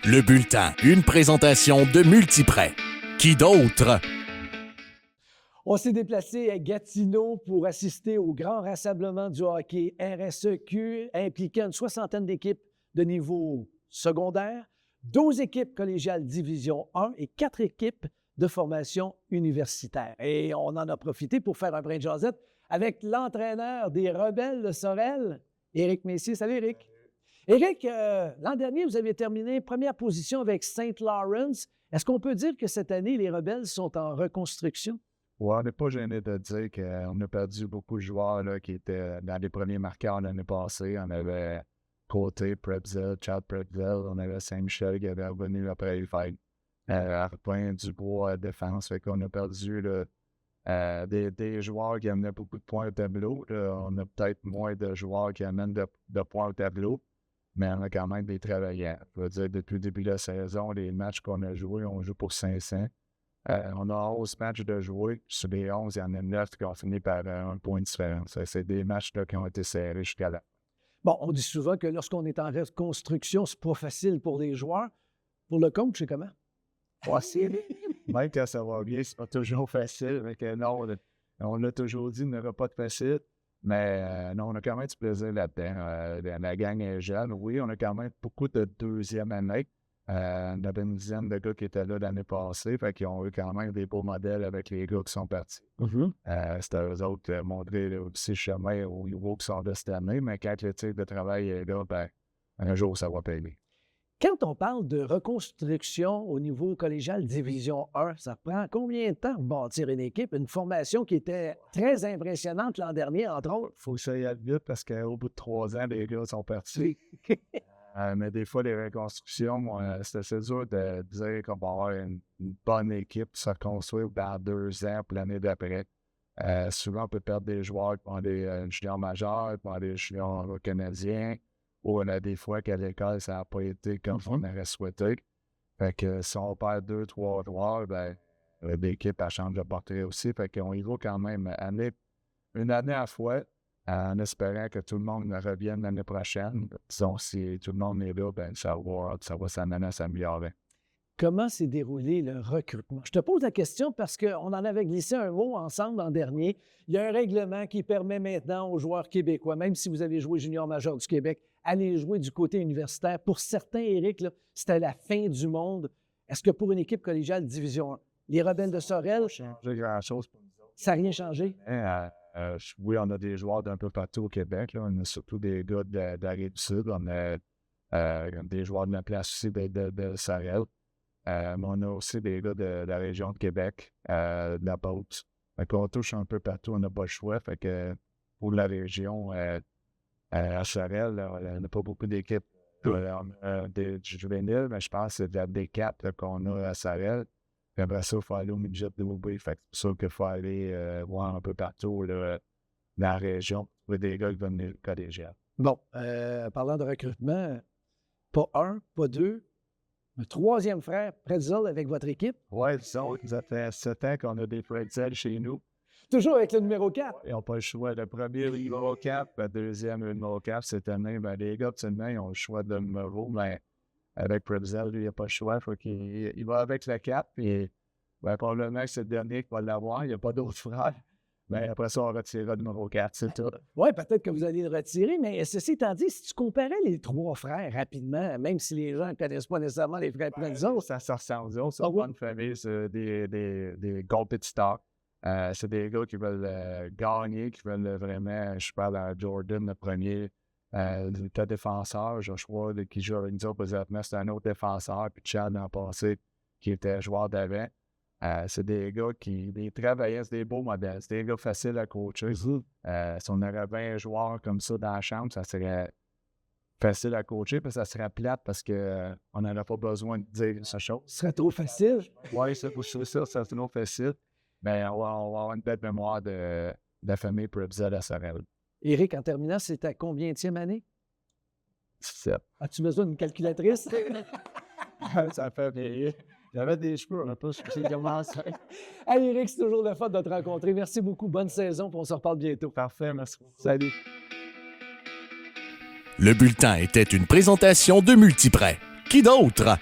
Le Bulletin, une présentation de Multiprêt. Qui d'autre? On s'est déplacé à Gatineau pour assister au grand rassemblement du hockey RSEQ impliquant une soixantaine d'équipes de niveau secondaire, 12 équipes collégiales Division 1 et 4 équipes de formation universitaire. Et on en a profité pour faire un brin de jasette avec l'entraîneur des Rebelles de Sorel, Éric Messier. Salut Éric. Éric, l'an dernier, vous avez terminé première position avec St. Lawrence. Est-ce qu'on peut dire que cette année, les Rebelles sont en reconstruction? Oui, on n'est pas gêné de dire qu'on a perdu beaucoup de joueurs là, qui étaient dans les premiers marqueurs l'année passée. On avait Côté, Prebzel, Chad Prebzel, on avait Saint-Michel qui avait revenu après les fêtes. Arpin, Dubois, défense. Fait qu'on a perdu là, des joueurs qui amenaient beaucoup de points au tableau. Là. On a peut-être moins de joueurs qui amènent de points au tableau, mais on a quand même des travaillants. Je veux dire, depuis le début de la saison, les matchs qu'on a joués, on joue pour 500. On a 11 matchs de jouer. Sur les 11, il y en a 9 qui ont fini par un point de différence. C'est des matchs là, qui ont été serrés jusqu'à là. Bon, on dit souvent que lorsqu'on est en reconstruction, c'est pas facile pour les joueurs. Pour le coach, c'est comment? Même quand ça va bien, c'est pas toujours facile. Non, on l'a toujours dit, il n'y aura pas de facile. Mais non, on a quand même du plaisir là-dedans. La gang est jeune. Oui, on a quand même beaucoup de deuxième année. On avait une dizaine de gars qui étaient là l'année passée. Fait qu'ils ont eu quand même des beaux modèles avec les gars qui sont partis. C'était eux autres montrer le petit chemin au niveau qui sont de cette année. Mais quand le type de travail est là, ben, un jour, ça va payer. Quand on parle de reconstruction au niveau collégial Division 1, ça prend combien de temps pour bâtir une équipe? Une formation qui était très impressionnante l'an dernier, entre autres. Il faut que ça aille vite parce qu'au bout de 3 ans, les gars sont partis. Mais des fois, les reconstructions, c'est assez dur de dire qu'on va avoir une bonne équipe qui se reconstruire dans 2 ans pour l'année d'après. Souvent, on peut perdre des joueurs qui ont des juniors majeurs, qui ont des juniors canadiens. Ou on a des fois qu'à l'école, ça n'a pas été comme on aurait souhaité. Fait que si on perd 2-3 joueurs, ben, l'équipe, elle change de portée aussi. Fait qu'on y va quand même une année à la fois, en espérant que tout le monde revienne l'année prochaine. Disons, si tout le monde est là, ben, ça va s'amener à s'améliorer. Comment s'est déroulé le recrutement? Je te pose la question parce qu'on en avait glissé un mot ensemble l'an dernier. Il y a un règlement qui permet maintenant aux joueurs québécois, même si vous avez joué junior majeur du Québec, aller jouer du côté universitaire. Pour certains, Éric, là, c'était la fin du monde. Est-ce que pour une équipe collégiale Division 1, les Rebelles de Sorel, Ça n'a pas changé grand-chose pour nous autres. Ça n'a rien changé? Oui, on a des joueurs d'un peu partout au Québec. Là. On a surtout des gars de la Rive-Sud. On a des joueurs de la place aussi de Sorel. Mais on a aussi des gars de la région de Québec, de la Beauce. Fait qu'on touche un peu partout, on n'a pas le choix. Fait que pour la région, à Sorel, là, on n'a pas beaucoup d'équipes. On a des juvéniles, mais je pense que c'est de la D4 qu'on a à Sorel. Puis après ça, il faut aller au midget de Louis. Fait que c'est sûr qu'il faut aller voir un peu partout là, dans la région pour trouver des gars qui veulent venir collégial. Bon, parlant de recrutement, pas un, pas deux, un troisième frère, Pretzel, avec votre équipe. Oui, disons, ça fait 7 ans qu'on a des Pretzel chez nous. Toujours avec le numéro 4. Ils n'ont pas le choix. Le premier, le numéro 4, le deuxième, le numéro 4. Cette année, ben, les gars, absolument, ils ont le choix de numéro, mais avec Pretzel, lui, il n'a pas le choix. Faut il va avec le 4, puis ben, probablement que c'est le dernier qui va l'avoir. Il n'y a pas d'autres frères. Mais après ça, on retirera le numéro 4, c'est tout. Oui, peut-être que vous allez le retirer, mais ceci étant dit, si tu comparais les 3 frères rapidement, même si les gens ne connaissent pas nécessairement les frères Pretzel, ça se ressemble. C'est une bonne famille, c'est des compétiteurs. C'est des gars qui veulent gagner, qui veulent vraiment. Je parle à Jordan, le premier, le défenseur, Joshua, qui joue avec nous présentement, c'est un autre défenseur, puis Chad, l'an passé, qui était joueur d'avant. C'est des gars des travailleurs, c'est des beaux modèles, c'est des gars faciles à coacher. Si on avait 20 joueurs comme ça dans la chambre, ça serait facile à coacher, puis ça serait plate parce qu'on n'en a pas besoin de dire ça chose. Ce serait trop facile. Oui, ça serait trop facile. Mais on va avoir une belle mémoire de la famille Prebzel à Sorel. Éric, en terminant, c'est ta combienième année? 17. As-tu besoin d'une calculatrice? Ça fait vieillir. J'avais des cheveux, on n'a pas comment ça. Allez, Éric, c'est toujours le fun de te rencontrer. Merci beaucoup. Bonne saison, puis on se reparle bientôt. Parfait, merci. Salut. Le Bulletin était une présentation de Multiprêt. Qui d'autre?